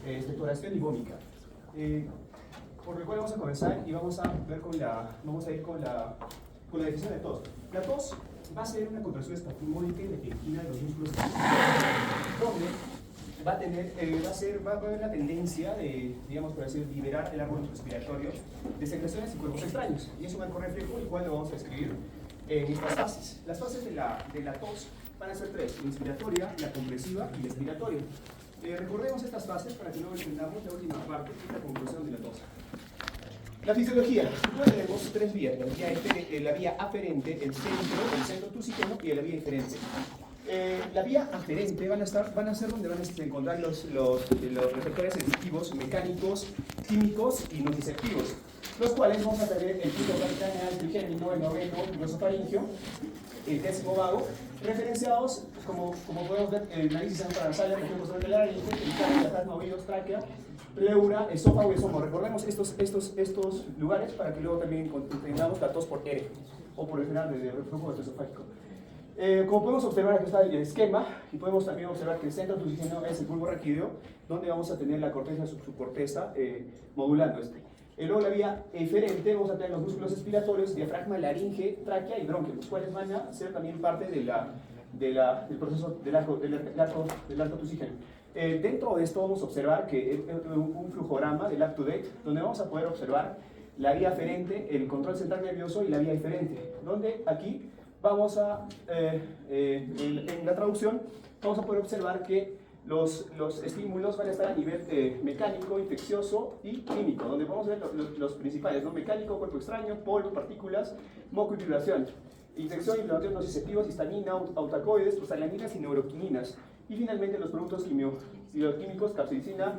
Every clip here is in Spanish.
expectoración ibómica. Por lo cual vamos a comenzar y vamos a ir con la definición de tos. La tos va a ser una contracción espasmódica y repentina de los músculos, donde va a haber la tendencia de, digamos por así decirlo, liberar el árbol respiratorio de secreciones y cuerpos extraños. Y es un marco reflejo, el cual lo vamos a escribir en estas fases. Las fases de la tos van a ser tres: la inspiratoria, la compresiva y la expiratoria. Recordemos estas fases para que luego entendamos la última parte, que es la conclusión de la tos. La fisiología. Tenemos tres vías: la vía aferente, el centro tusígeno y la vía eferente. La vía aferente van a ser donde van a encontrar los receptores sensitivos mecánicos, químicos y nociceptivos, los cuales vamos a tener el quinto craneal, el trigémino, el noveno, el glosofaringio, el décimo vago, referenciados, como podemos ver, el nariz paranasal, el región posterior de la laringe, el cráneo, diafragma, oídos, tráquea, pleura, esófago y esófago. Recordemos estos lugares para que luego también tengamos la tos por ERE, o por el final de reflujo gastroesofágico. Como podemos observar, aquí está el esquema, y podemos también observar que el centro tusígeno es el bulbo raquídeo, donde vamos a tener la corteza subcorteza modulando este. Luego la vía eferente, vamos a tener los músculos expiratorios, diafragma, laringe, tráquea y bronquio, los cuales van a ser también parte del proceso del arco tusígeno. Dentro de esto vamos a observar que un flujograma del up-to-date, donde vamos a poder observar la vía aferente, el control central nervioso y la vía eferente, donde aquí vamos en la traducción vamos a poder observar que los estímulos van a estar a nivel mecánico, infeccioso y clínico, donde vamos a ver los principales, ¿no? Mecánico, cuerpo extraño, polvo, partículas, moco y vibración. Infección, inflamación, nociceptivos, histamina, autacoides, prosalaminas y neuroquininas. Y finalmente los productos químicos, capsaicina,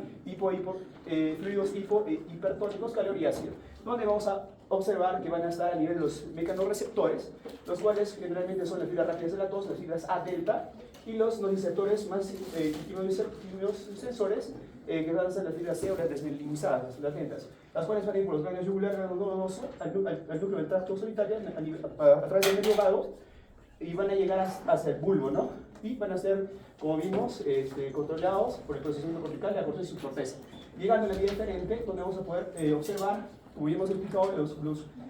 fluidos hipertónicos, caloríácidos, donde vamos a observar que van a estar a nivel de los mecanorreceptores, los cuales generalmente son las fibras rápidas de la tos, las fibras A delta, y los nociceptores más sensores, que van a ser las fibras C o las desmelinizadas, las lentas, las cuales van a ir por los ganglios yugular, grano nodoso, al núcleo del tracto solitario, a través del nervio vago, y van a llegar hasta el bulbo, ¿no? Y van a ser, como vimos, controlados por el procesamiento cortical de la corteza subcorteza. Llegando a la vía eferente, donde vamos a poder observar, como ya hemos explicado,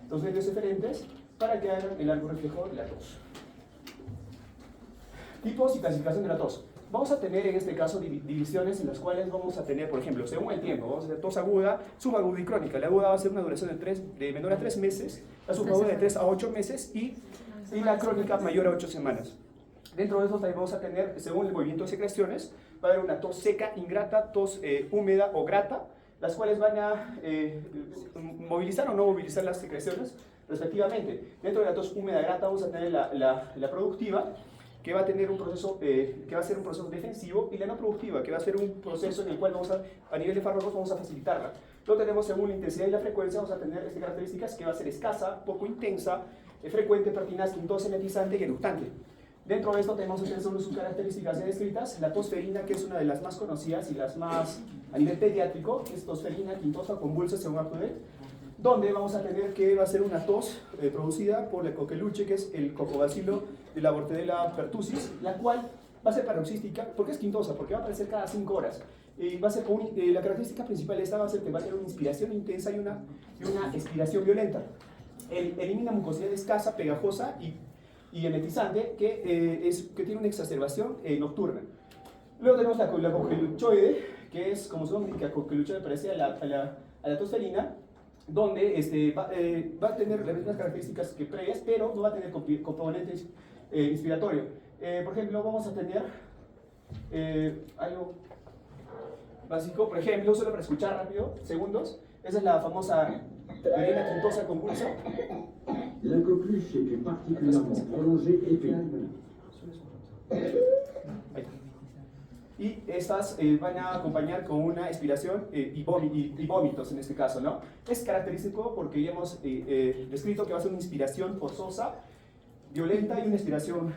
los nervios eferentes para que hagan el arco reflejo de la tos. Tipos y clasificación de la tos. Vamos a tener en este caso divisiones en las cuales vamos a tener, por ejemplo, según el tiempo, vamos a tener tos aguda, subaguda y crónica. La aguda va a ser una duración de menor a 3 meses, la subaguda de 3 a 8 meses y la crónica mayor a 8 semanas. Dentro de eso también vamos a tener, según el movimiento de secreciones, va a haber una tos seca, ingrata, tos húmeda o grata, las cuales van a movilizar o no movilizar las secreciones respectivamente. Dentro de la tos húmeda grata vamos a tener la productiva, que va a tener un proceso, que va a ser un proceso defensivo, y la no productiva, que va a ser un proceso en el cual a nivel de fármacos vamos a facilitarla. Luego tenemos, según la intensidad y la frecuencia, vamos a tener características que va a ser escasa, poco intensa, frecuente, pertinaz, quintosa, netizante y eructante. Dentro de esto tenemos solo sus características ya descritas: la tos ferina, que es una de las más conocidas y las más a nivel pediátrico, que es tos ferina, quintosa, convulsa, según Up-to-Date, donde vamos a tener que va a ser una tos producida por el coqueluche, que es el cocobacilo de la Bordetella pertussis, la cual va a ser paroxística. ¿Por qué es quintosa? Porque va a aparecer cada 5 horas. Va a ser la característica principal de esta va a ser que va a tener una inspiración intensa y una expiración violenta. Elimina mucosidad escasa, pegajosa y emetizante, que tiene una exacerbación nocturna. Luego tenemos la coqueluchoide, que es, como su nombre indica, coqueluchoide parecida a la tos ferina, donde va a tener las mismas características que previas, pero no va a tener componentes inspiratorio. Por ejemplo, vamos a tener algo básico, por ejemplo, solo para escuchar rápido, segundos. Esa es la famosa verena quintosa convulsa. La coqueluche est particulièrement prolongée et calme. Y estas van a acompañar con una expiración y vómitos en este caso, ¿no? Es característico porque ya hemos descrito que va a ser una inspiración forzosa, violenta y una expiración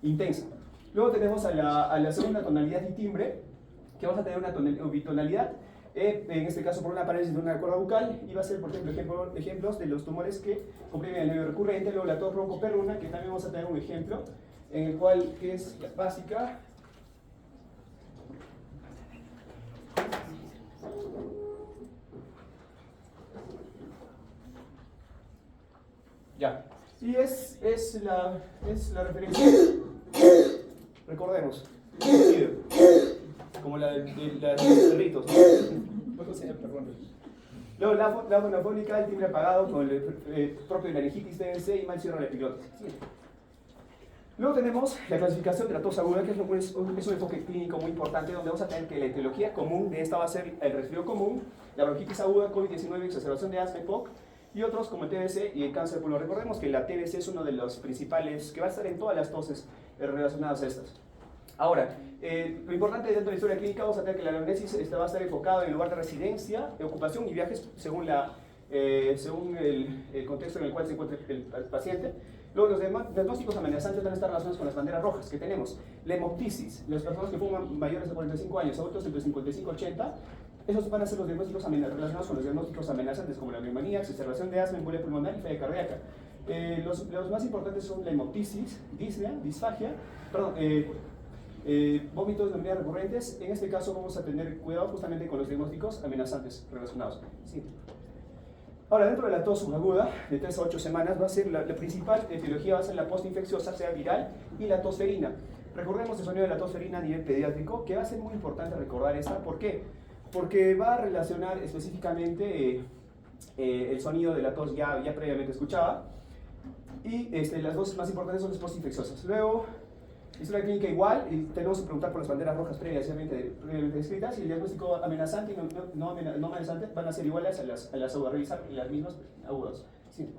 intensa. Luego tenemos a la segunda tonalidad y timbre, que vamos a tener una bitonalidad, en este caso por una parálisis de una cuerda bucal, y va a ser, por ejemplo, ejemplos de los tumores que comprimen el nervio recurrente. Luego la tos broncoperruna, que también vamos a tener un ejemplo, en el cual, que es básica. Ya. Y es la referencia, recordemos, como la de los perritos, ¿no? Luego la fonofónica, el timbre apagado con el propio de la laringitis TBC y mal cierre de la epiglotis. Luego tenemos la clasificación de la tos aguda, que es un enfoque clínico muy importante, donde vamos a tener que la etiología común de esta va a ser el resfrío común, la bronquitis aguda, COVID-19, exacerbación de asma, EPOC, y otros como el TBC y el cáncer pulmonar. Recordemos que la TBC es uno de los principales, que va a estar en todas las toses relacionadas a estas. Ahora, lo importante dentro de la historia clínica, vamos a tener que la anamnesis va a estar enfocada en el lugar de residencia, de ocupación y viajes según el contexto en el cual se encuentre el paciente. Luego, los diagnósticos amenazantes van a estar relacionados con las banderas rojas que tenemos. La hemoptisis, las personas que fuman mayores de 45 años, adultos entre 55 y 80, esos van a ser los diagnósticos relacionados con los diagnósticos amenazantes como la neumonía, exacerbación de asma, embolia pulmonar y falla cardíaca. Los más importantes son la hemoptisis, disnea, disfagia, vómitos de neumonía recurrentes. En este caso vamos a tener cuidado justamente con los diagnósticos amenazantes relacionados. Sí. Ahora, dentro de la tos subaguda, de 3 a 8 semanas, va a ser la principal etiología va a ser la postinfecciosa, sea viral, y la tos ferina. Recordemos el sonido de la tos ferina a nivel pediátrico, que va a ser muy importante recordar esta. ¿Por qué? Porque va a relacionar específicamente el sonido de la tos ya previamente escuchada, y las dos más importantes son las postinfecciosas. Luego, historia clínica igual, y tenemos que preguntar por las banderas rojas previamente descritas, y el diagnóstico amenazante y no amenazante van a ser iguales a las agudas, revisar las mismas agudas. Sí.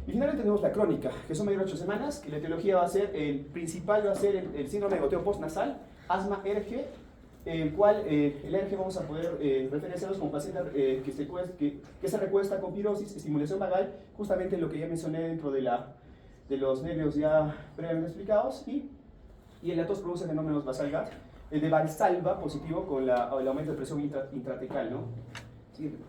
Y finalmente tenemos la crónica, que son mayor de 8 semanas, que la etiología va a ser, el principal va a ser el síndrome de goteo postnasal, asma ERGE, el cual el ERGE vamos a poder referenciarlos como paciente que se recuesta con pirosis, estimulación vagal, justamente lo que ya mencioné dentro de los nervios ya previamente explicados, y el tos produce fenómenos basal-GAT, el de Valsalva positivo con el aumento de presión intratecal, ¿no? Siguiente.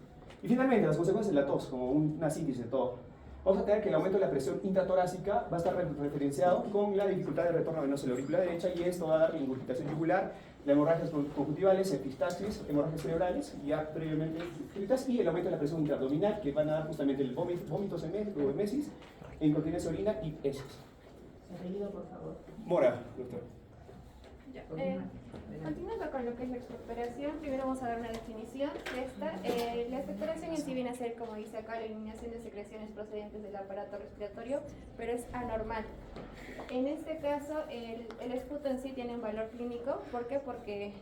Y finalmente, las consecuencias de la tos, como una síntesis de todo. Vamos a tener que el aumento de la presión intratorácica va a estar referenciado con la dificultad de retorno venoso en la aurícula derecha, y esto va a dar ingurgitación yugular, las hemorragias conjuntivales, epistaxis, hemorragias cerebrales, ya previamente descritas, y el aumento de la presión intraabdominal, que van a dar justamente el vómitos en emesis, incontinencia orina y heces. Apellido, por favor. Mora, doctor. Ya, continuando con lo que es la expectoración, primero vamos a dar una definición de esta. La expectoración en sí viene a ser, como dice acá, la eliminación de secreciones procedentes del aparato respiratorio, pero es anormal. En este caso, el esputo en sí tiene un valor clínico. ¿Por qué? Porque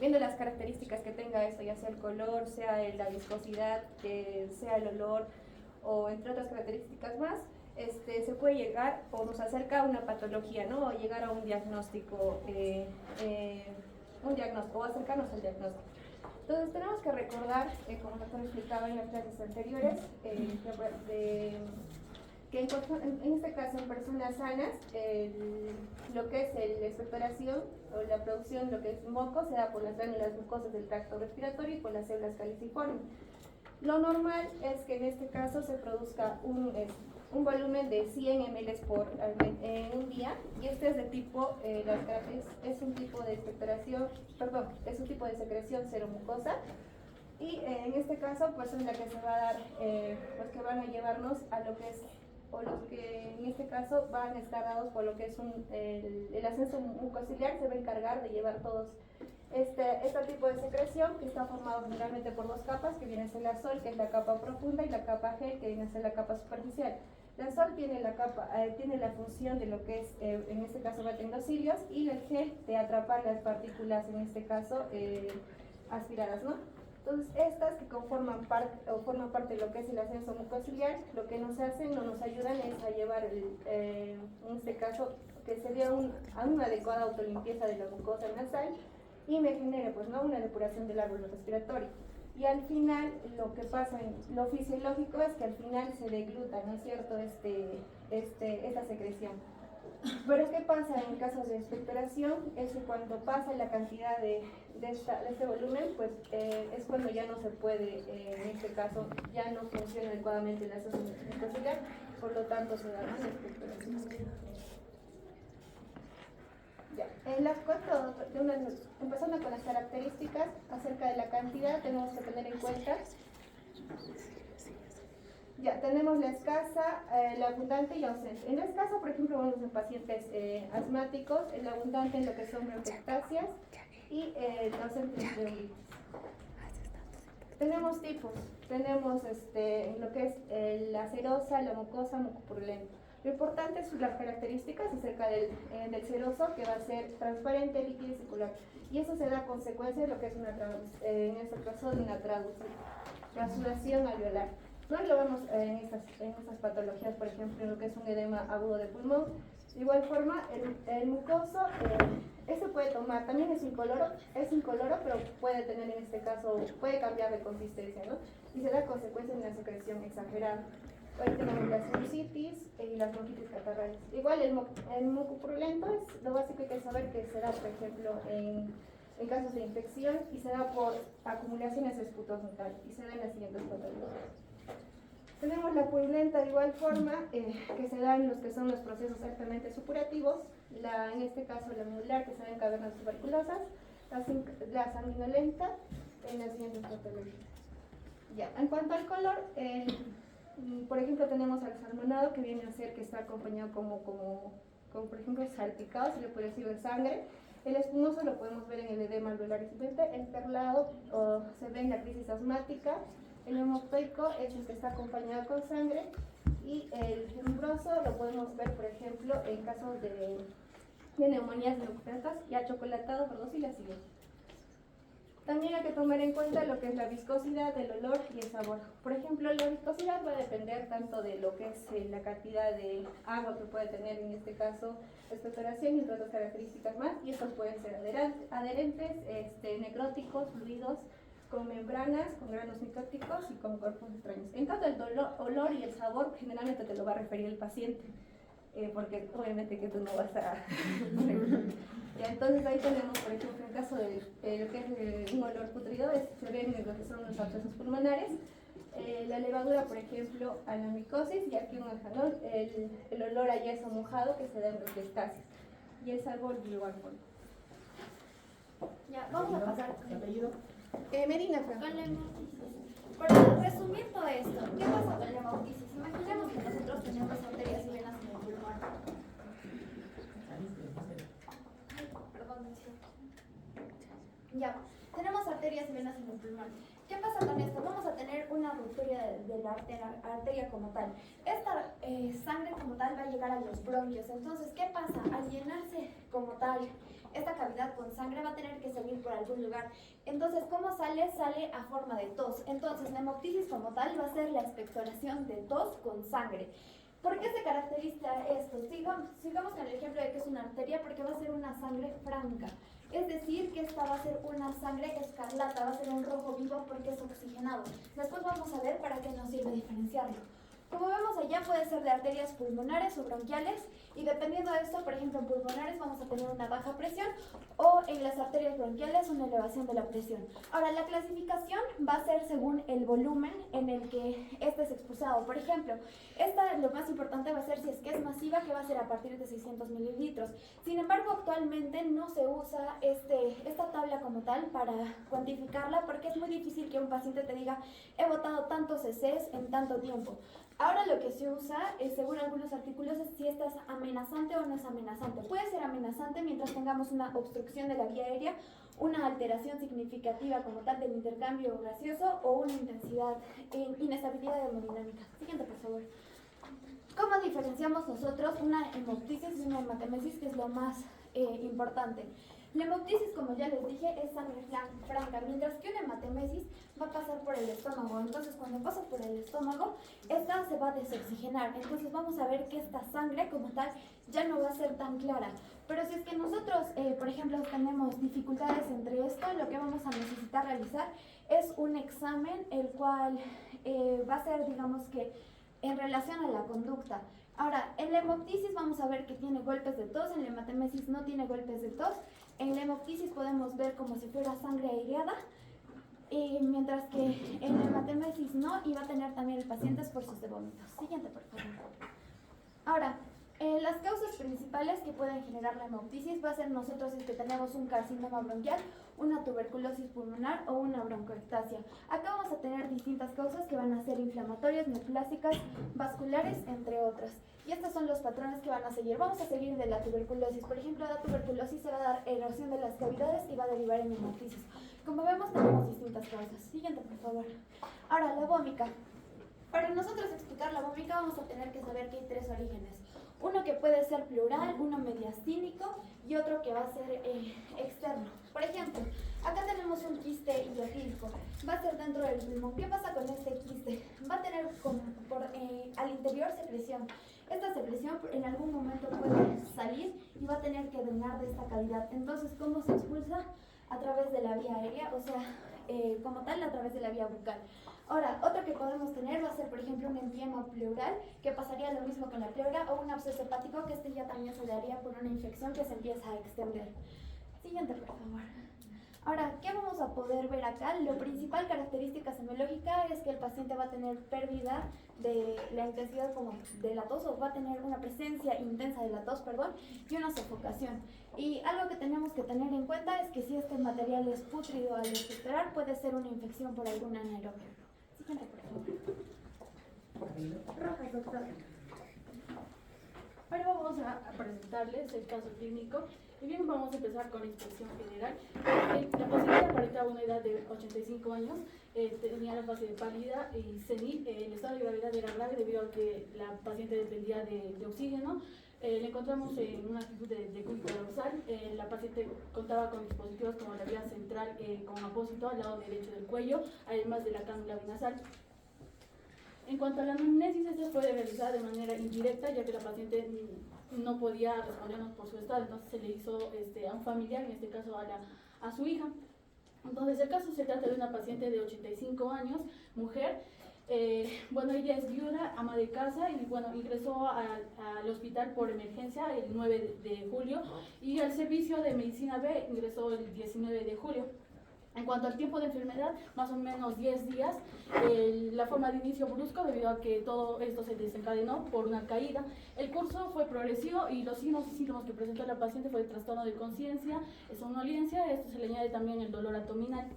viendo las características que tenga esto, ya sea el color, sea la viscosidad, sea el olor, o entre otras características más, se puede llegar o nos acerca a una patología, ¿no? O llegar a un diagnóstico, o acercarnos al diagnóstico. Entonces tenemos que recordar, como el doctor explicaba en las clases anteriores, que en este caso en personas sanas, lo que es la expectoración o la producción, lo que es moco, se da por las glándulas mucosas del tracto respiratorio y por las células caliciformes. Lo normal es que en este caso se produzca un volumen de 100 ml en un día, y este es de tipo, es un tipo de expectoración, perdón, es un tipo de secreción seromucosa, y en este caso pues es la que se va a dar, pues que van a llevarnos a lo que es, o los que en este caso van a estar dados por lo que es el ascenso mucociliar, se va a encargar de llevar todos este tipo de secreción, que está formado generalmente por dos capas, que viene a ser la sol, que es la capa profunda, y la capa gel, que viene a ser la capa superficial. La sol tiene la función de lo que es, en este caso, va teniendo cilios, y el gel de atrapar las partículas, en este caso, aspiradas, ¿no? Entonces, estas que forman parte de lo que es el ascenso mucociliar, lo que nos hacen, no nos ayudan es a llevar, en este caso, que se dé a una adecuada autolimpieza de la mucosa nasal, y me genere, pues, ¿no?, una depuración del árbol respiratorio. Y al final, lo que pasa, lo fisiológico es que al final se degluta, ¿no es cierto?, esta secreción. Pero ¿qué pasa en casos de expectoración? Es que cuando pasa la cantidad de este volumen, pues es cuando ya no se puede, en este caso, ya no funciona adecuadamente el ascenso mucociliar, por lo tanto se da más expectoración. Ya. Empezando con las características acerca de la cantidad, tenemos que tener en cuenta Ya, tenemos la escasa, la abundante y la ausente. En la escasa, por ejemplo, vemos en pacientes asmáticos, la abundante en lo que son bronquiectasias y la ausente en bronquitis. Tenemos tipos, tenemos lo que es la serosa, la mucosa, mucopurulenta. Lo importante son las características acerca del seroso, que va a ser transparente, líquido y circular. Y eso se da a consecuencia de lo que es en este caso de una transsudación alveolar. No lo vemos en estas patologías, por ejemplo, en lo que es un edema agudo de pulmón. De igual forma, el mucoso, este puede tomar, también es incoloro, pero puede tener en este caso, puede cambiar de consistencia, ¿no? Y se da a consecuencia de una secreción exagerada. Ahí tenemos la sinusitis y las bronquitis catarrales. Igual el mucopurulento es lo básico que hay que saber que se da, por ejemplo, en casos de infección y se da por acumulaciones esputo-nasales y se da en las siguientes patologías. Tenemos la purulenta de igual forma, que se da en los que son los procesos altamente supurativos, en este caso la medular, que se da en cavernas tuberculosas, la sanguinolenta en las siguientes patologías. Ya, en cuanto al color, por ejemplo tenemos al salmonado, que viene a ser que está acompañado como por ejemplo salpicado, se le puede decir de sangre. El espumoso lo podemos ver en el edema alveolar recipiente, el perlado se ve en la crisis asmática. El hemoptoico es el que está acompañado con sangre y el fibroso lo podemos ver, por ejemplo, en casos de neumonías neumónicas y achocolatado, verdoso y la siguiente. También hay que tomar en cuenta lo que es la viscosidad, el olor y el sabor. Por ejemplo, la viscosidad va a depender tanto de lo que es la cantidad de agua que puede tener, en este caso, expectoración y entre otras características más. Y estos pueden ser adherentes, necróticos, fluidos, con membranas, con granos micóticos y con cuerpos extraños. En cuanto al olor y el sabor, generalmente te lo va a referir el paciente, porque obviamente que tú no vas a... Ya, entonces ahí tenemos, por ejemplo, en caso de lo que es un olor putrido, se ven en lo que son los abscesos pulmonares, la levadura, por ejemplo, a la micosis, y aquí un aljanol, el olor a yeso mojado que se da en bronquiectasis, y el sabor de igual forma. Ya, vamos a pasar. ¿Apellido? Medina, Fran. Con la hemoptisis. Para resumir todo esto, ¿qué pasa con la hemoptisis? Imaginemos que nosotros tenemos arterias y venas en el pulmón. Perdón, ya, tenemos arterias y venas en el pulmón. ¿Qué pasa con esto? Vamos a tener una ruptura de la arteria como tal. Esta sangre como tal va a llegar a los bronquios. Entonces, ¿qué pasa? Al llenarse como tal esta cavidad con sangre va a tener que salir por algún lugar. Entonces, ¿cómo sale? Sale a forma de tos. Entonces, la hemoptisis como tal va a ser la expectoración de tos con sangre. ¿Por qué se caracteriza esto? Sigamos con el ejemplo de que es una arteria, porque va a ser una sangre franca. Es decir, que esta va a ser una sangre escarlata, va a ser un rojo vivo porque es oxigenado. Después vamos a ver para qué nos sirve diferenciarlo. Como vemos allá, puede ser de arterias pulmonares o bronquiales, y dependiendo de esto, por ejemplo, en pulmonares vamos a tener una baja presión, o en las arterias bronquiales una elevación de la presión. Ahora, la clasificación va a ser según el volumen en el que este es expulsado. Por ejemplo, lo más importante va a ser si es que es masiva, que va a ser a partir de 600 mililitros. Sin embargo, actualmente no se usa esta tabla como tal para cuantificarla, porque es muy difícil que un paciente te diga, he botado tantos heces en tanto tiempo. Ahora lo que se usa, según algunos artículos, es si esta es amenazante o no es amenazante. Puede ser amenazante mientras tengamos una obstrucción de la vía aérea, una alteración significativa como tal del intercambio gaseoso o una inestabilidad hemodinámica. Siguiente, por favor. ¿Cómo diferenciamos nosotros una hemoptisis y una hematemesis, que es lo más importante? La hemoptisis, como ya les dije, es sangre franca, mientras que una hematemesis va a pasar por el estómago. Entonces, cuando pasa por el estómago, esta se va a desoxigenar. Entonces, vamos a ver que esta sangre, como tal, ya no va a ser tan clara. Pero si es que nosotros, por ejemplo, tenemos dificultades entre esto, lo que vamos a necesitar realizar es un examen, el cual va a ser, digamos que, en relación a la conducta. Ahora, en la hemoptisis vamos a ver que tiene golpes de tos, en la hematemesis no tiene golpes de tos. En la hemoptisis podemos ver como si fuera sangre aireada, mientras que en la hematemesis no, y va a tener también el paciente esfuerzos de vómitos. Siguiente, por favor. Ahora, las causas principales que pueden generar la hemoptisis va a ser nosotros si es que tenemos un carcinoma bronquial, una tuberculosis tuberculosis pulmonar o una broncoectasia. Acá vamos a tener distintas causas que van a ser inflamatorias, neoplásicas, vasculares, entre otras. Y estos son los patrones que van a seguir. Vamos a seguir de la tuberculosis. Por ejemplo, la tuberculosis se va a dar erosión de las cavidades y va a derivar en hematisis. Como vemos, tenemos distintas causas. Siguiente, por favor. Ahora, la vómica. Para nosotros explicar la vómica vamos a tener que saber que hay tres orígenes. Uno que puede ser pleural, uno mediastínico y otro que va a ser externo. Por ejemplo, acá tenemos un quiste ileotílico. Va a ser dentro del pulmón. ¿Qué pasa con este quiste? Va a tener al interior secreción. Esta secreción en algún momento puede salir y va a tener que drenar de esta cavidad. Entonces, ¿cómo se expulsa? A través de la vía aérea, o sea, como tal, a través de la vía bucal. Ahora, otro que podemos tener va a ser, por ejemplo, un empiema pleural, que pasaría lo mismo con la pleura, o un absceso hepático, que este ya también se daría por una infección que se empieza a extender. Siguiente, por favor. Ahora, ¿qué vamos a poder ver acá? Lo principal característica semiológica es que el paciente va a tener pérdida de la intensidad como de la tos, o va a tener una presencia intensa de la tos, y una sofocación. Y algo que tenemos que tener en cuenta es que si este material es pútrido al expectorar, puede ser una infección por algún anaerobio. Siguiente, por favor. Rojas, doctor. Ahora vamos a presentarles el caso clínico. Y bien, vamos a empezar con la inspección general. La paciente aparentaba una edad de 85 años, tenía la fase de pálida y senil. El estado de gravedad era grave debido a que la paciente dependía de oxígeno. Le encontramos en una actitud de cúbita dorsal. La paciente contaba con dispositivos como la vía central con apósito al lado derecho del cuello, además de la cánula binasal. En cuanto a la anamnesis, esta fue realizada de manera indirecta, ya que la paciente no podía respondernos por su estado, entonces se le hizo a un familiar, en este caso a su hija. Entonces el caso se trata de una paciente de 85 años, mujer. Ella es viuda, ama de casa y ingresó al hospital por emergencia el 9 de julio y al servicio de medicina B ingresó el 19 de julio. En cuanto al tiempo de enfermedad, más o menos 10 días, la forma de inicio brusco debido a que todo esto se desencadenó por una caída. El curso fue progresivo y los signos y síntomas que presentó la paciente fue el trastorno de conciencia, somnolencia, esto se le añade también el dolor abdominal.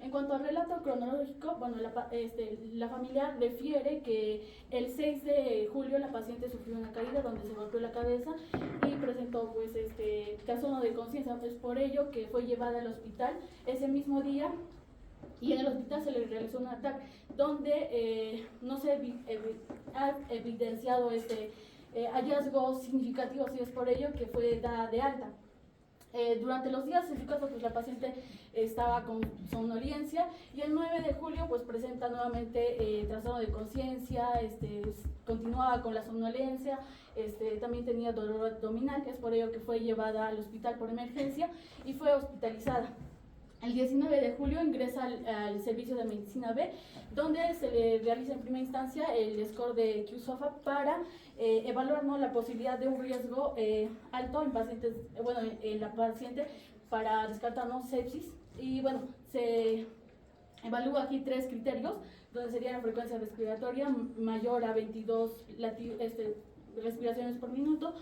En cuanto al relato cronológico, la familia refiere que el 6 de julio la paciente sufrió una caída donde se golpeó la cabeza y presentó trastorno de conciencia. Es por ello que fue llevada al hospital ese mismo día y en el hospital se le realizó un ataque donde no se ha evidenciado hallazgos significativos y es por ello que fue dada de alta. Durante los días, en su caso, la paciente estaba con somnolencia y el 9 de julio presenta nuevamente trastorno de conciencia, continuaba con la somnolencia, también tenía dolor abdominal, es por ello que fue llevada al hospital por emergencia y fue hospitalizada. El 19 de julio ingresa al servicio de medicina B, donde se le realiza en primera instancia el score de Q-SOFA para evaluar la posibilidad de un riesgo alto en la paciente para descartar sepsis. Y se evalúa aquí 3 criterios, donde sería la frecuencia respiratoria mayor a 22 respiraciones por minuto,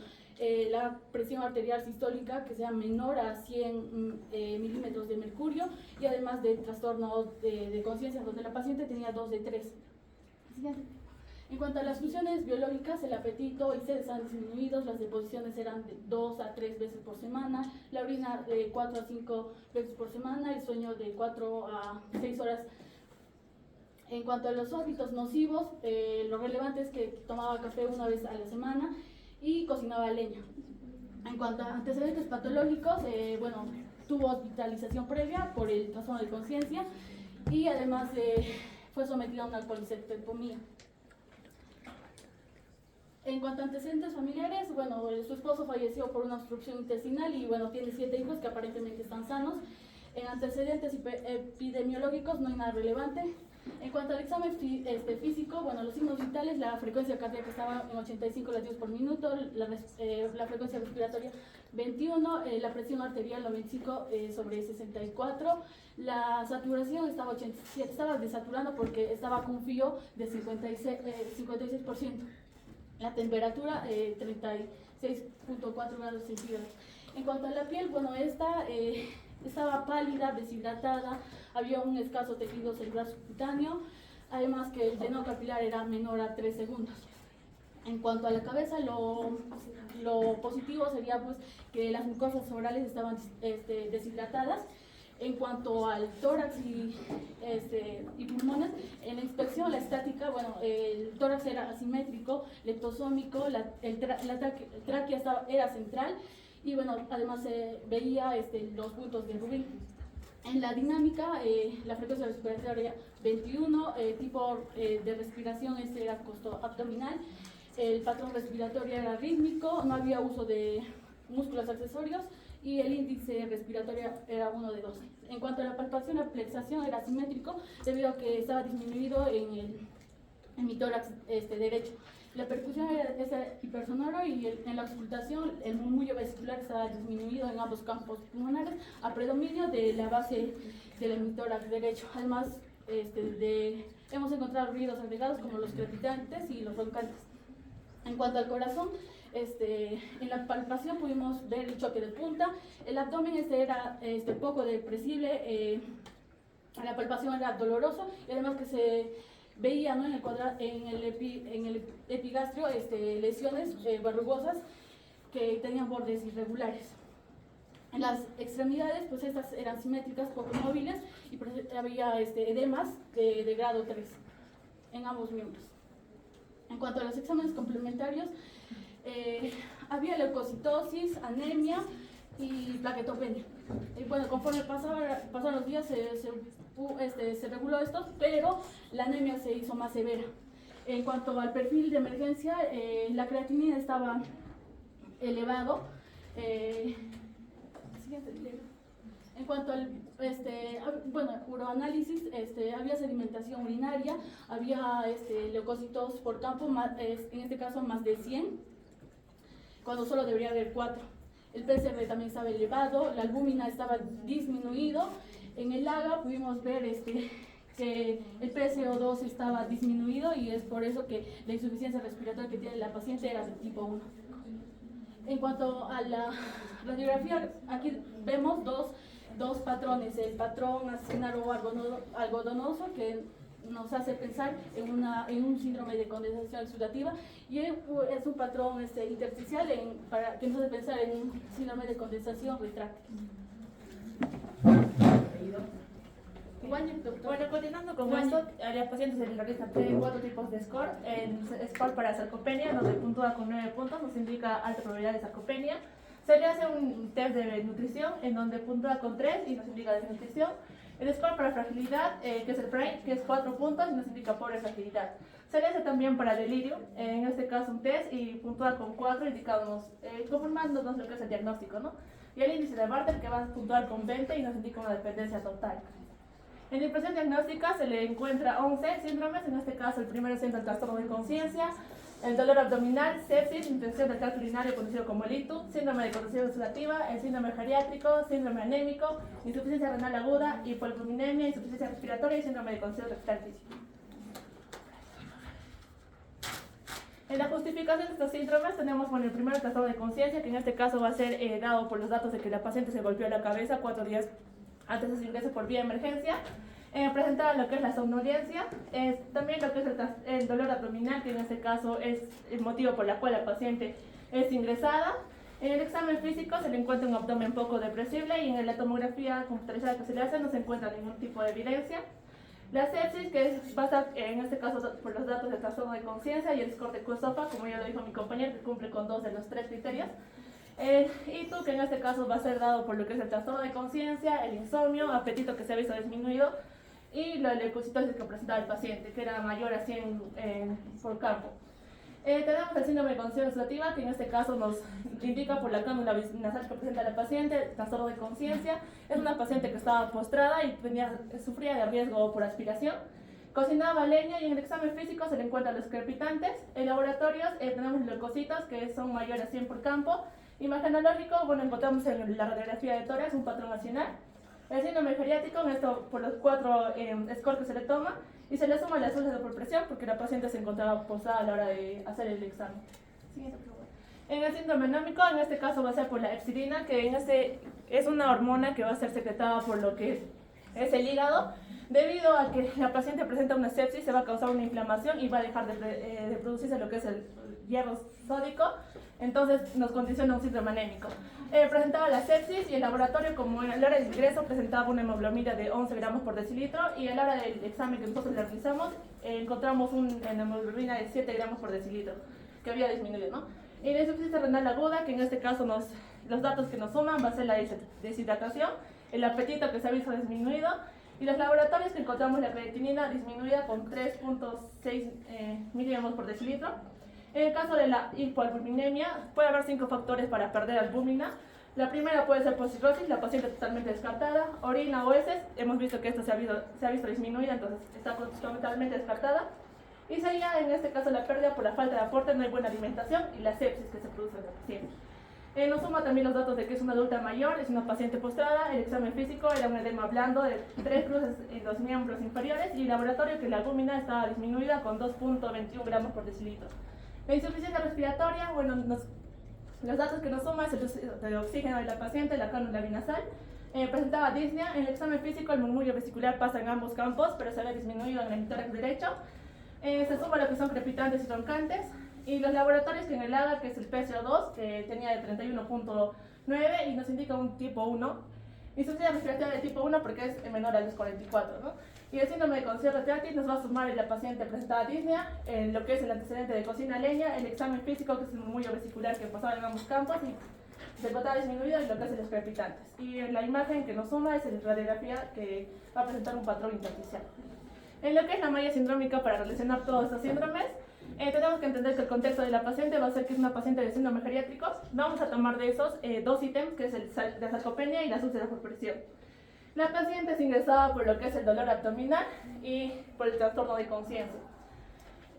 la presión arterial sistólica que sea menor a 100 milímetros de mercurio y además de trastorno de conciencia donde la paciente tenía 2 de 3. En cuanto a las funciones biológicas, el apetito y sed están disminuidos, las deposiciones eran de 2 a 3 veces por semana, la orina de 4 a 5 veces por semana, el sueño de 4 a 6 horas. En cuanto a los hábitos nocivos, lo relevante es que tomaba café una vez a la semana y cocinaba leña. En cuanto a antecedentes patológicos, tuvo hospitalización previa por el trastorno de conciencia y además fue sometida a una colicectomía. En cuanto a antecedentes familiares, su esposo falleció por una obstrucción intestinal y tiene 7 hijos que aparentemente están sanos. En antecedentes epidemiológicos no hay nada relevante. En cuanto al examen físico, los signos vitales, la frecuencia cardíaca estaba en 85 latidos por minuto, la frecuencia respiratoria 21, la presión arterial 95 sobre 64, la saturación estaba 87, estaba desaturando porque estaba con fío de 56%, la temperatura 36.4 grados centígrados. En cuanto a la piel, esta estaba pálida, deshidratada, había un escaso tejido celular subcutáneo, además que el tenor capilar era menor a 3 segundos. En cuanto a la cabeza, lo positivo sería pues que las mucosas orales estaban deshidratadas. En cuanto al tórax y pulmones, en la inspección, la estática, bueno, el tórax era asimétrico, leptosómico, la tráquea era central y bueno, además se veía los puntos de Rubin. En la dinámica, la frecuencia respiratoria 21, tipo de respiración era costo-abdominal, el patrón respiratorio era rítmico, no había uso de músculos accesorios y el índice respiratorio era 1 de 12. En cuanto a la palpación, la plexación era asimétrico debido a que estaba disminuido en mi tórax derecho. La percusión era hipersonoro y en la auscultación el murmullo vesicular estaba disminuido en ambos campos pulmonares a predominio de la base del hemitórax derecho. Además, hemos encontrado ruidos agregados como los crepitantes y los roncantes. En cuanto al corazón, en la palpación pudimos ver el choque de punta, el abdomen era poco depresible, la palpación era doloroso y además que se veía, ¿no?, en el epigastrio lesiones verrugosas que tenían bordes irregulares. En las extremidades, pues estas eran simétricas, poco móviles y había edemas de grado 3 en ambos miembros. En cuanto a los exámenes complementarios, había leucocitosis, anemia y plaquetopenia. Y bueno, conforme pasaron los días se reguló esto, pero la anemia se hizo más severa. En cuanto al perfil de emergencia, la creatinina estaba elevado. En cuanto al uroanálisis, había sedimentación urinaria, había leucocitos por campo, en este caso más de 100, cuando solo debería haber 4. El PCR también estaba elevado, la albúmina estaba disminuido. En el AGA pudimos ver que el PSO2 estaba disminuido y es por eso que la insuficiencia respiratoria que tiene la paciente era de tipo 1. En cuanto a la radiografía, aquí vemos dos patrones, el patrón acinar-o algodonoso que nos hace pensar en un síndrome de condensación exudativa y es un patrón intersticial que nos hace pensar en un síndrome de condensación retráctil. Bueno, continuando con esto, a los pacientes se les realizan 4 tipos de score. El score para sarcopenia, donde puntúa con 9 puntos, nos indica alta probabilidad de sarcopenia. Se le hace un test de nutrición, en donde puntúa con 3 y nos indica desnutrición. El score para fragilidad, que es el PRAME, que es 4 puntos y nos indica pobre fragilidad. Se le hace también para delirio, en este caso un test, y puntúa con 4, indicándonos, conformándonos lo que es el diagnóstico, ¿no? Y el índice de Bartter, que va a puntuar con 20 y nos indica una dependencia total. En la impresión diagnóstica se le encuentra 11 síndromes, en este caso el primero siendo el trastorno de conciencia, el dolor abdominal, sepsis, infección del tracto urinario conocido como el ictus, síndrome de condición exudativa, el síndrome geriátrico, síndrome anémico, insuficiencia renal aguda, hipoalbuminemia, insuficiencia respiratoria y síndrome de condición rectal física. En la justificación de estos síndromes tenemos, bueno, el primero trastorno de conciencia, que en este caso va a ser dado por los datos de que la paciente se golpeó la cabeza 4 días antes de su ingreso por vía de emergencia. Presentaba lo que es la somnolencia, también lo que es el dolor abdominal, que en este caso es el motivo por el cual la paciente es ingresada. En el examen físico se le encuentra un abdomen poco depresible y en la tomografía computarizada que se le hace no se encuentra ningún tipo de evidencia. La sepsis, que es basada en este caso por los datos del trastorno de conciencia, y el score de QSOFA, como ya lo dijo mi compañero, que cumple con 2 de los 3 criterios. ITU, que en este caso va a ser dado por lo que es el trastorno de conciencia, el insomnio, apetito que se ha visto disminuido y la leucocitosis que presentaba el paciente, que era mayor a 100 por campo. Tenemos el síndrome de condición exudativa, que en este caso nos indica por la cánula nasal que presenta la paciente, trastorno de conciencia. Es una paciente que estaba postrada y sufría de riesgo por aspiración. Cocinaba leña y en el examen físico se le encuentran los crepitantes. En laboratorios tenemos leucocitos que son mayores a 100 por campo. Imagenológico, bueno, encontramos en la radiografía de tórax un patrón acinar. El síndrome geriátrico, en esto por los 4 scores que se le toma, y se le suma las úlceras por presión porque la paciente se encontraba posada a la hora de hacer el examen. Siguiente pregunta. En el síndrome anómico, en este caso va a ser por la epsilina, que es una hormona que va a ser secretada por lo que es el hígado. Debido a que la paciente presenta una sepsis, se va a causar una inflamación y va a dejar de producirse lo que es el hierro sódico, entonces nos condiciona un síndrome anémico. Presentaba la sepsis y el laboratorio, como en la hora del ingreso, presentaba una hemoglobina de 11 gramos por decilitro, y a la hora del examen que nosotros le realizamos, encontramos una hemoglobina de 7 gramos por decilitro, que había disminuido, ¿no? Y la insuficiencia renal aguda, que en este caso los datos que nos suman va a ser la deshidratación, el apetito que se ha visto disminuido, y los laboratorios que encontramos la creatinina disminuida con 3.6 miligramos por decilitro. En el caso de la hipoalbuminemia, puede haber 5 factores para perder albúmina. La primera puede ser por cirrosis, la paciente totalmente descartada. Orina o heces, hemos visto que esto se ha visto disminuida, entonces está totalmente descartada. Y sería en este caso la pérdida por la falta de aporte, no hay buena alimentación, y la sepsis que se produce en la paciente. Nos suma también los datos de que es una adulta mayor, es una paciente postrada, el examen físico era un edema blando de 3 cruces en los miembros inferiores, y el laboratorio que la albúmina estaba disminuida con 2.21 gramos por decilitro. La insuficiencia respiratoria, bueno, los datos que nos suma es el uso de oxígeno de la paciente, la cánula binasal. Presentaba disnea, en el examen físico el murmullo vesicular pasa en ambos campos, pero se ve disminuido en el tórax derecho. Se suma lo que son crepitantes y roncantes. Y los laboratorios que en el AGA, que es el PCO2, que tenía de 31.9 y nos indica un tipo 1. Insuficiencia respiratoria de tipo 1 porque es menor a los 44, ¿no? Y el síndrome de concierto retráctil nos va a sumar en la paciente presentaba disnea, en lo que es el antecedente de cocina leña, el examen físico, que es el murmullo vesicular que pasaba en ambos campos y se encontraba disminuido, y lo que es los crepitantes. Y la imagen que nos suma es la radiografía, que va a presentar un patrón intersticial. En lo que es la malla sindrómica, para relacionar todos estos síndromes, tenemos que entender que el contexto de la paciente va a ser que es una paciente de síndromes geriátricos. Vamos a tomar de esos 2 ítems, que es la sarcopenia y las úlceras por presión. La paciente es ingresada por lo que es el dolor abdominal y por el trastorno de conciencia.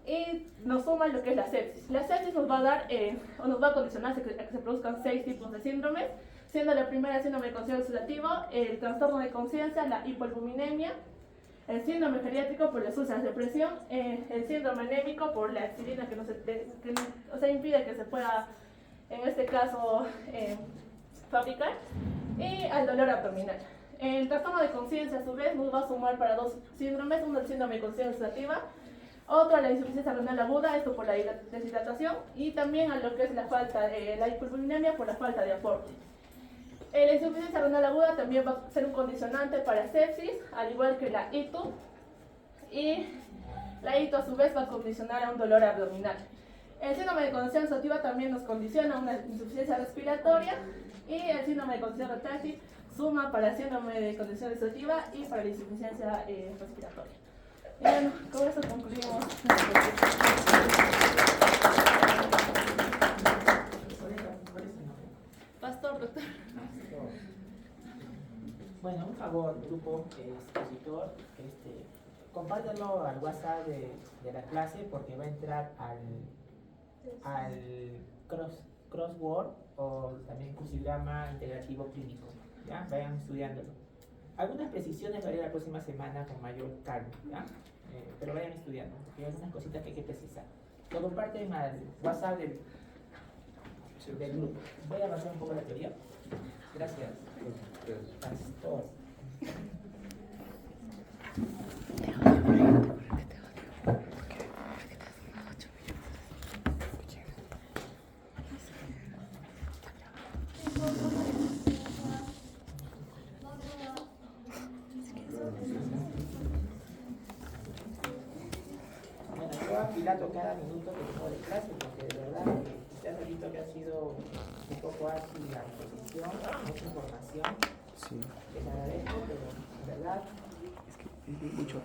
Y nos suma lo que es la sepsis. La sepsis nos va a dar, o nos va a condicionar a que se produzcan 6 tipos de síndromes, siendo la primera el síndrome de conciencia oxidativo, el trastorno de conciencia, la hipoalbuminemia, el síndrome geriátrico por las úlceras de presión, el síndrome anémico por la epsilina que impide que se pueda, en este caso, fabricar, y al dolor abdominal. El trastorno de conciencia, a su vez, nos va a sumar para 2 síndromes, uno el síndrome de conciencia oxidativa, otro la insuficiencia renal aguda, esto por la deshidratación, y también a lo que es la hipoalbuminemia por la falta de aporte. La insuficiencia renal aguda también va a ser un condicionante para sepsis, al igual que la ITU, y la ITU a su vez va a condicionar a un dolor abdominal. El síndrome de conciencia oxidativa también nos condiciona a una insuficiencia respiratoria, y el síndrome de conciencia retráctil suma para el síndrome de condición oxidativa y para la insuficiencia respiratoria. Y bueno, con eso concluimos. Pastor, doctor. Bueno, un favor, grupo expositor, compártelo al WhatsApp de la clase, porque va a entrar al crossword, o también crucigrama integrativo clínico. ¿Ya? Vayan estudiándolo. Algunas precisiones lo haré la próxima semana con mayor calma, ¿ya? Pero vayan estudiando, porque hay algunas cositas que hay que precisar. Lo comparten al WhatsApp del grupo. Voy a avanzar un poco la teoría. Gracias. Pastor. Bueno, yo apilato cada minuto que tengo de clase, porque de verdad ya he visto que ha sido un poco ágil la exposición, mucha información. Sí. Les agradezco, pero en verdad Es que mucho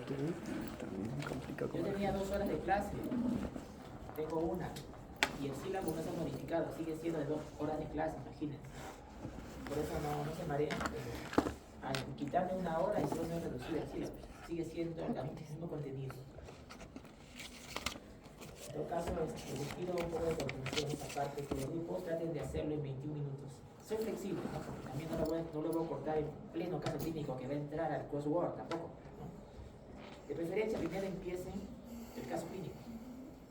también me complica yo con tenía 2 horas de clase, tengo una, y el sílabo no se ha modificado, sigue siendo de 2 horas de clase, imagínense. Por eso no se marean, pero al quitarme 1 hora y solo me he reducido el sílabo, sigue siendo el mismo contenido. En todo caso, les pido un poco de comprensión esa parte, que los grupos traten de hacerlo en 21 minutos. Soy flexible, ¿no? Porque también no lo voy a cortar en pleno caso clínico que va a entrar al crossword tampoco, ¿no? De preferencia, primero empiecen el caso clínico.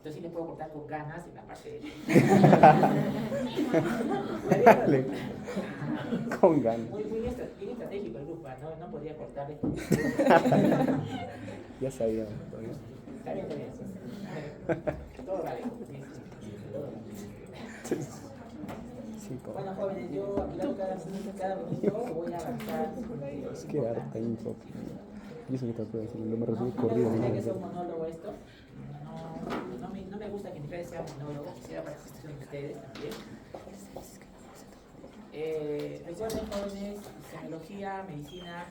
Entonces sí le puedo cortar con ganas en la parte de... Dale. Con ganas. Bien estratégico el grupo, no podría cortarle. Ya sabía. Todavía. Está bien. Todo vale. Todo vale. Sí, como. Bueno, jóvenes, yo a cada minuto voy a avanzar. Es que harta info. Y eso que te puedo decir, lo me resuelve No me corrido. gustaría que sea un monólogo esto. No me gusta que mi clase sea un monólogo, quisiera participar de ustedes también. Recuerden, jóvenes, semiología, medicina,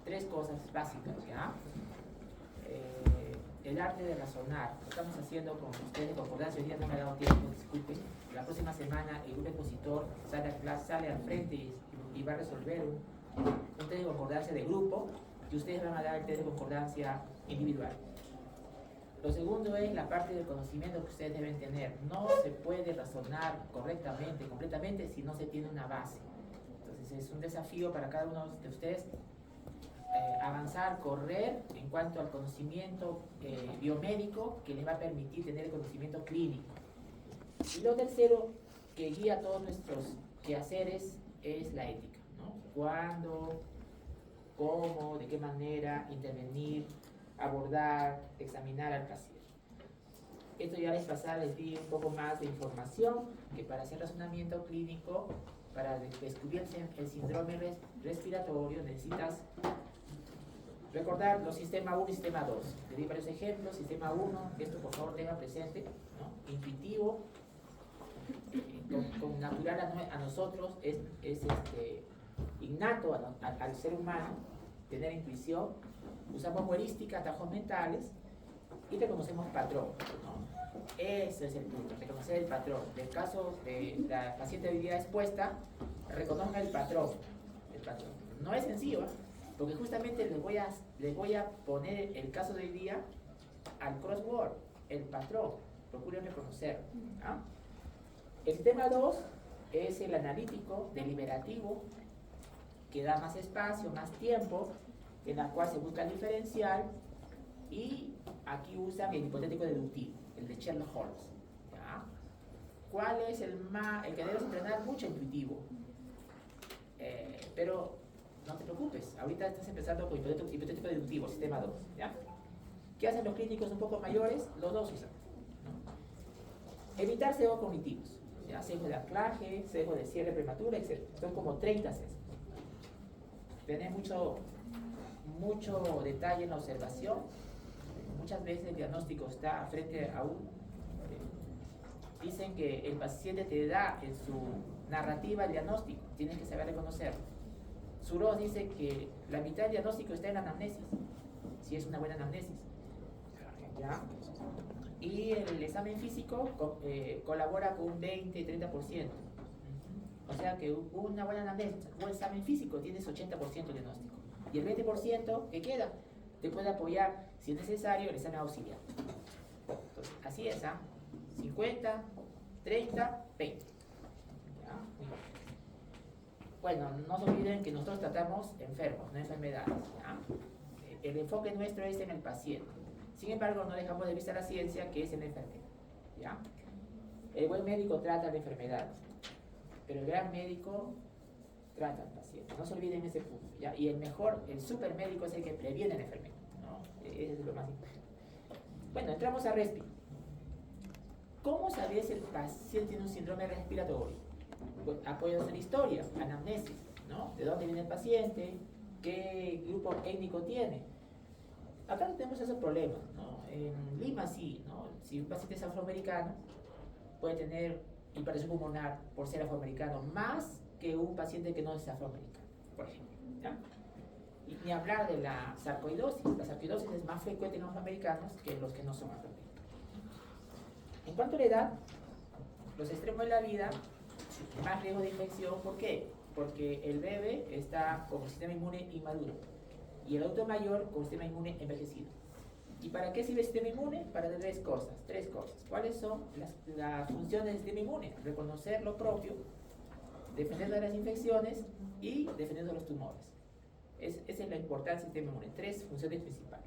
tres cosas básicas, ¿ya? El arte de razonar. Lo estamos haciendo con ustedes, concordancia. Hoy día no me ha dado tiempo, disculpen. La próxima semana el grupo expositor sale a clase, sale al frente y va a resolver un test de concordancia de grupo y ustedes van a dar el test de concordancia individual. Lo segundo es la parte del conocimiento que ustedes deben tener. No se puede razonar correctamente, completamente, si no se tiene una base. Entonces es un desafío para cada uno de ustedes avanzar, correr en cuanto al conocimiento biomédico que les va a permitir tener el conocimiento clínico. Y lo tercero que guía todos nuestros quehaceres es la ética, ¿no? Cuándo, cómo, de qué manera intervenir, abordar, examinar al paciente. Esto ya les pasaba, les di un poco más de información que para hacer razonamiento clínico, para descubrir el síndrome respiratorio, necesitas recordar los sistema 1 y sistema 2. Les di varios ejemplos. Sistema 1, esto por favor tenga presente, ¿no? Intuitivo, con natural a nosotros, es innato al ser humano tener intuición. Usamos heurística, atajos mentales y reconocemos patrón, ¿no? Ese es el punto, reconocer el patrón. En el caso de la paciente hoy día expuesta, reconozca el patrón. No es sencillo, ¿eh? Porque justamente les voy a poner el caso de hoy día al crossword, el patrón. Procuren reconocerlo, ¿no? El tema 2 es el analítico, deliberativo, que da más espacio, más tiempo, en la cual se busca el diferencial, y aquí usan el hipotético deductivo, el de Sherlock Holmes, ¿ya? ¿Cuál es el que debes entrenar? Mucho intuitivo, pero no te preocupes, ahorita estás empezando con hipotético deductivo, sistema 2, ¿ya? ¿Qué hacen los clínicos un poco mayores? Los dos usan, ¿no? Evitar sesgos cognitivos, ¿ya? Sesgo de anclaje, sesgo de cierre prematuro, etc. Son como 30 sesgos. Tener mucho detalle en la observación. Muchas veces el diagnóstico está frente a dicen que el paciente te da en su narrativa el diagnóstico, tienes que saber reconocerlo. Suros dice que la mitad del diagnóstico está en la anamnesis, si es una buena anamnesis, ¿ya? Y el examen físico colabora con un 20-30%. O sea que una buena anamnesis, un buen examen físico, tienes 80% de diagnóstico. Y el 20% que queda te puede apoyar, si es necesario, el examen auxiliar. Entonces, así es, 50, 30, 20. ¿Ya? Bueno, no se olviden que nosotros tratamos enfermos, no enfermedades, ¿ya? El enfoque nuestro es en el paciente. Sin embargo, no dejamos de vista la ciencia, que es en la enfermedad, ¿ya? El buen médico trata la enfermedad, pero el gran médico trata al paciente. No se olviden ese punto, ¿ya? Y el super médico es el que previene la enfermedad, ¿no? Eso es lo más importante. Bueno, entramos a respi. ¿Cómo saber si el paciente tiene un síndrome respiratorio? Pues, apoyados en la historia, anamnesis, ¿no? ¿De dónde viene el paciente? ¿Qué grupo étnico tiene? Acá no tenemos esos problemas, ¿no? En Lima sí, ¿no? Si un paciente es afroamericano, puede tener hipertensión pulmonar por ser afroamericano, más que un paciente que no es afroamericano, por ejemplo, ¿ya? Y ni hablar de la sarcoidosis. La sarcoidosis es más frecuente en los afroamericanos que en los que no son afroamericanos. En cuanto a la edad, los extremos de la vida, más riesgo de infección. ¿Por qué? Porque el bebé está con un sistema inmune inmaduro y el adulto mayor con un sistema inmune envejecido. ¿Y para qué sirve el sistema inmune? Para tres cosas. ¿Cuáles son las funciones del sistema inmune? Reconocer lo propio, defender de las infecciones y defender de los tumores. Esa es la importancia del sistema inmune. Tres funciones principales.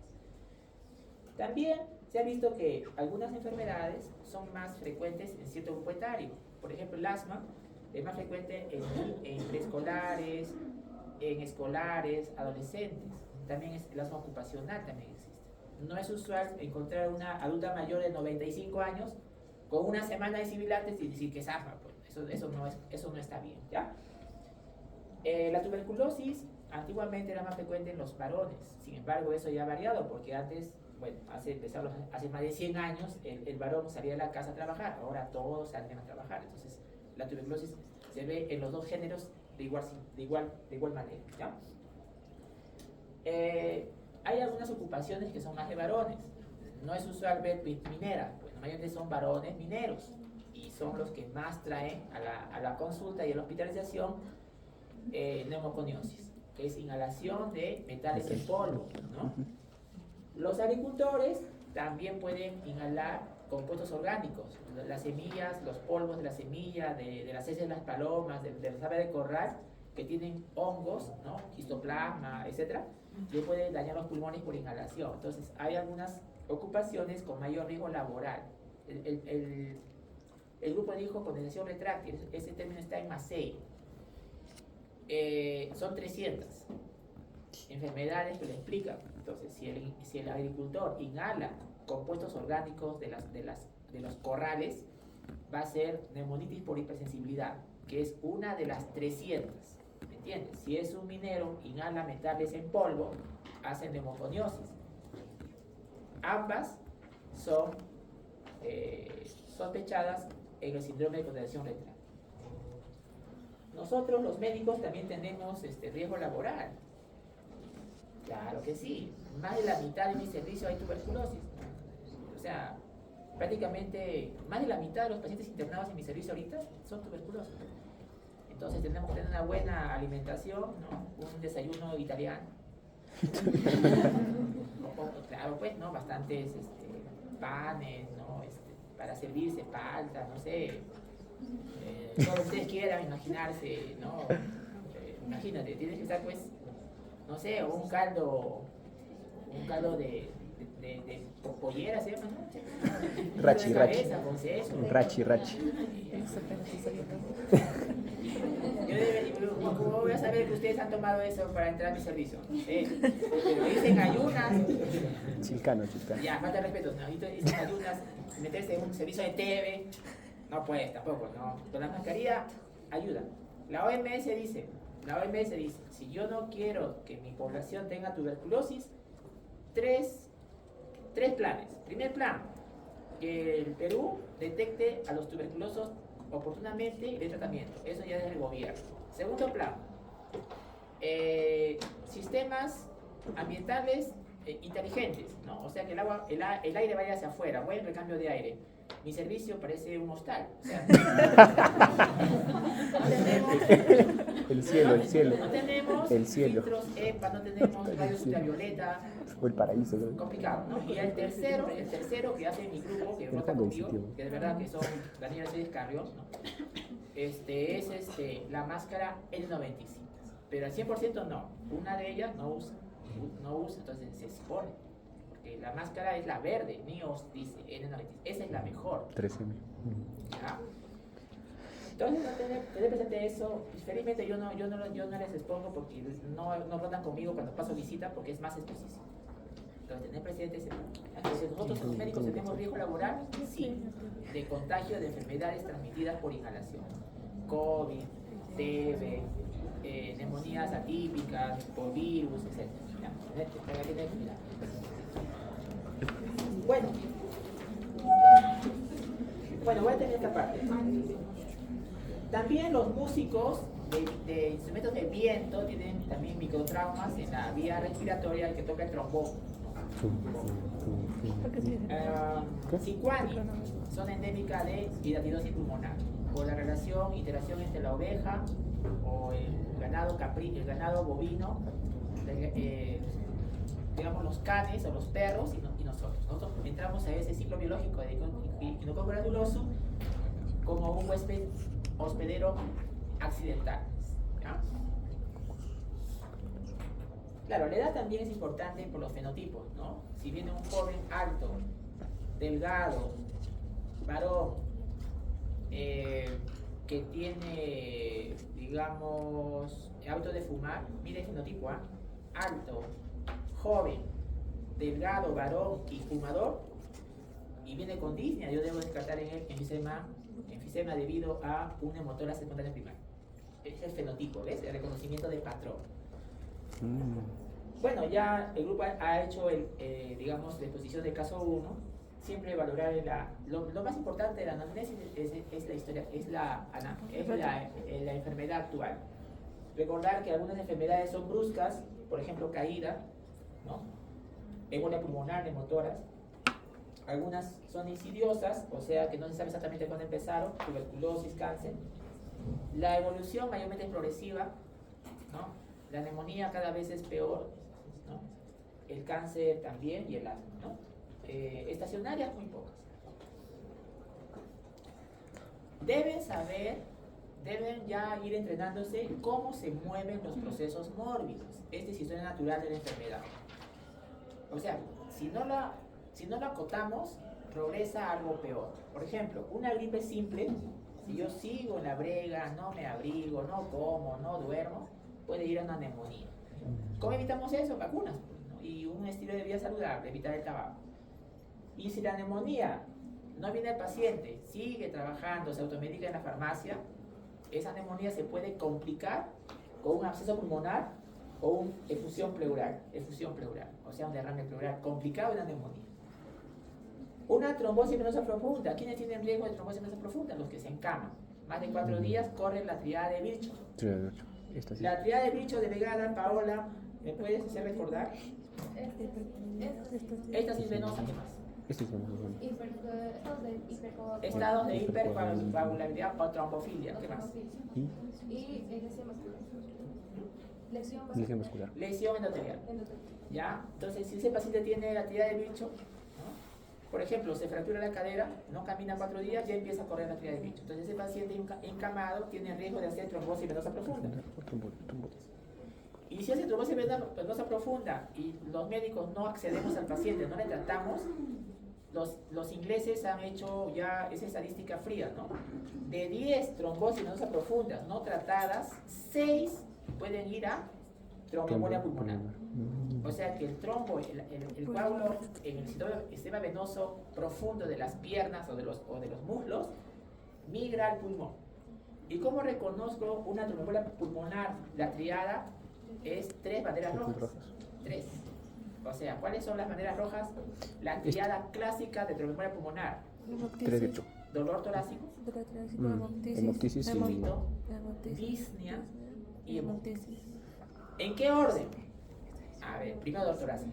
También se ha visto que algunas enfermedades son más frecuentes en cierto grupo etario. Por ejemplo, el asma es más frecuente en preescolares, en escolares, adolescentes. También el asma ocupacional también existe. No es usual encontrar una adulta mayor de 95 años con una semana de sibilantes y decir que es asma. Pues eso no está bien, ¿ya? La tuberculosis antiguamente era más frecuente en los varones. Sin embargo, eso ya ha variado porque antes, bueno, hace más de 100 años, el varón salía de la casa a trabajar. Ahora todos salen a trabajar. Entonces, la tuberculosis se ve en los dos géneros de igual manera, ¿ya? Hay algunas ocupaciones que son más de varones. No es usual ver minera, pues mayormente son varones mineros y son los que más traen a la consulta y a la hospitalización neumoconiosis, que es inhalación de metales en polvo, ¿no? Los agricultores también pueden inhalar compuestos orgánicos, las semillas, los polvos de la semilla, de las heces de las palomas, de las aves de corral, que tienen hongos, ¿no? Histoplasma, etcétera, que pueden dañar los pulmones por inhalación. Entonces, hay algunas ocupaciones con mayor riesgo laboral. El grupo dijo condensación retráctil, ese término está en Massey. Son 300 enfermedades que lo explican. Entonces, si el agricultor inhala compuestos orgánicos de los corrales, va a ser neumonitis por hipersensibilidad, que es una de las 300. ¿Me entiendes? Si es un minero, inhala metales en polvo, hace neumoconiosis. Ambas son sospechadas en el síndrome de condensación retráctil. Nosotros los médicos también tenemos riesgo laboral. Claro que sí. Más de la mitad de mi servicio hay tuberculosis. O sea, prácticamente más de la mitad de los pacientes internados en mi servicio ahorita son tuberculosos. Entonces tenemos que tener una buena alimentación, ¿no? Un desayuno italiano. Claro, pues, ¿no? Bastantes panes, ¿no? Para servirse, palta, no sé. Todo lo que ustedes quieran imaginarse, ¿no? Imagínate, tienes que estar, pues, no sé, un caldo de pollera, ¿se llama? ¿No? Rachi. Rachi. ¿Cómo voy a saber que ustedes han tomado eso para entrar a mi servicio? Pero dicen ayunas. Chilcano. Ya, falta de respeto, ¿no? Dicen ayunas, meterse en un servicio de TV. No puedes, tampoco, ¿no? Pero la mascarilla ayuda. La OMS dice, si yo no quiero que mi población tenga tuberculosis, tres planes. Primer plan, que el Perú detecte a los tuberculosos oportunamente y de tratamiento. Eso ya es del gobierno. Segundo plan, sistemas ambientales inteligentes, ¿no? O sea, que el aire vaya hacia afuera, buen recambio de aire. Mi servicio parece un hostal. O sea, El cielo. No tenemos filtros EPA, no tenemos rayos ultravioleta. O el paraíso. Complicado, ¿no? Y el tercero que hace mi grupo, que vota conmigo, que de verdad que son Daniel Celis Carrión, ¿no? Es la máscara N95. Pero al 100% no. Una de ellas no usa, entonces se expone. Porque la máscara es la verde, NIOS dice N95. Esa es la mejor. 13.000. ¿Ya? Entonces, tener presente eso. Felizmente yo no les expongo porque no votan conmigo cuando paso visita porque es más específico. Entonces, tener presente ese punto. Entonces, nosotros los médicos tenemos riesgo laboral, sí, de contagio de enfermedades transmitidas por inhalación. COVID, TB, neumonías atípicas, por virus, etc. Bueno, voy a tener esta parte. También los músicos de instrumentos de viento tienen también microtraumas en la vía respiratoria, el que toca el trombón. Sicuani son endémicas de hidatidosis pulmonar por la interacción entre la oveja o el ganado bovino, digamos los canes o los perros y nosotros. Nosotros entramos a ese ciclo biológico de inococo granuloso como un huésped hospedero accidental. ¿Ya? Claro, la edad también es importante por los fenotipos, ¿no? Si viene un joven alto, delgado, varón, que tiene, digamos, hábito de fumar, mire el fenotipo, ¿ah? Alto, joven, delgado, varón y fumador, y viene con disnea, yo debo descartar en él enfisema debido a una hemotórax espontánea primaria. Ese es el fenotipo, ¿ves? El reconocimiento de patrón. Bueno, ya el grupo ha hecho, digamos, la exposición del caso 1. Siempre valorar lo más importante de la anamnesis es la historia, es la enfermedad actual. Recordar que algunas enfermedades son bruscas, por ejemplo, caída, ¿no? Embolia pulmonar, neumotórax. Algunas son insidiosas, o sea que no se sabe exactamente cuándo empezaron, tuberculosis, cáncer. La evolución mayormente es progresiva, ¿no? La neumonía cada vez es peor, ¿no? El cáncer también y el asma, ¿no? Estacionarias muy pocas. Deben ya ir entrenándose cómo se mueven los procesos mórbidos. Esta es historia natural de la enfermedad. O sea, si no la acotamos, progresa algo peor. Por ejemplo, una gripe simple, si yo sigo en la brega, no me abrigo, no como, no duermo, puede ir a una neumonía. ¿Cómo evitamos eso? Vacunas, ¿no? Y un estilo de vida saludable, evitar el tabaco. Y si la neumonía no viene el paciente, sigue trabajando, se automedica en la farmacia, esa neumonía se puede complicar con un absceso pulmonar o una efusión pleural, o sea, un derrame pleural complicado en la neumonía. Una trombosis venosa profunda. ¿Quiénes tienen riesgo de trombosis venosa profunda? Los que se encaman. Más de 4 días corren la triada de Virchow. La triada de Virchow delegada, Paola, ¿me puedes hacer recordar? Esta sí es venosa, ¿qué más? Estados de hipercoagulabilidad o trombofilia, ¿qué más? Y Lesión muscular. Lesión endotelial. ¿Ya? Entonces, si ese paciente tiene la triada de Virchow, ¿no? Por ejemplo, se fractura la cadera, no camina 4 días, ya empieza a correr la triada de Virchow. Entonces, ese paciente encamado tiene riesgo de hacer trombosis venosa profunda. Y si hace trombosis venosa profunda y los médicos no accedemos al paciente, no le tratamos, los ingleses han hecho ya esa estadística fría, ¿no? De 10 trombosis venosas profundas no tratadas, 6 pueden ir a tromboembolia pulmonar. O sea que el trombo, el coágulo en el sistema venoso profundo de las piernas o de los muslos migra al pulmón. ¿Y cómo reconozco una tromboembolia pulmonar? La triada es 3 banderas rojas. 3. O sea, ¿cuáles son las banderas rojas? La triada clásica de tromboembolia pulmonar. 3 de hecho. Dolor torácico, Hemoptisis y vómito, disnea y hemoptisis. ¿En qué orden? A ver, primero dolor torácico.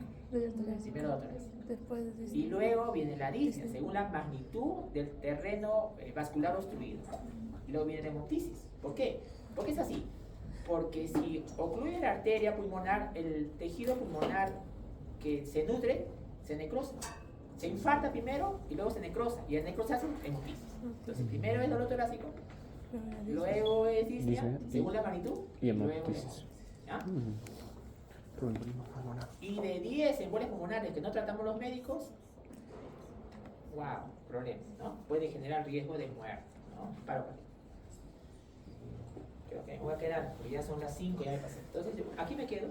Y luego viene la disnea, según la magnitud del terreno vascular obstruido. Y luego viene la hemoptisis. ¿Por qué? Porque es así. Porque si ocluye la arteria pulmonar, el tejido pulmonar que se nutre, se necrosa. Se infarta primero y luego se necrosa. Y el necrosarse es hemoptisis. Entonces, primero es dolor torácico, luego es disnea, según la magnitud, y luego hemoptisis. ¿Ya? Y de 10 embolias pulmonares que no tratamos los médicos, wow, problema, ¿no? Puede generar riesgo de muerte, ¿no? Paro cardíaco. Creo que me voy a quedar, porque ya son las 5 y ya me pasé. Entonces, aquí me quedo.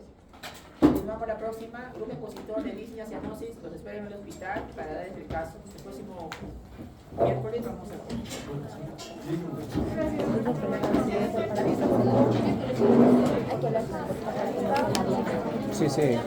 Nos vamos para la próxima. Grupo expositor de disnea cianosis. Los espero en el hospital para darles el caso. El próximo miércoles vamos a... Sí, sí.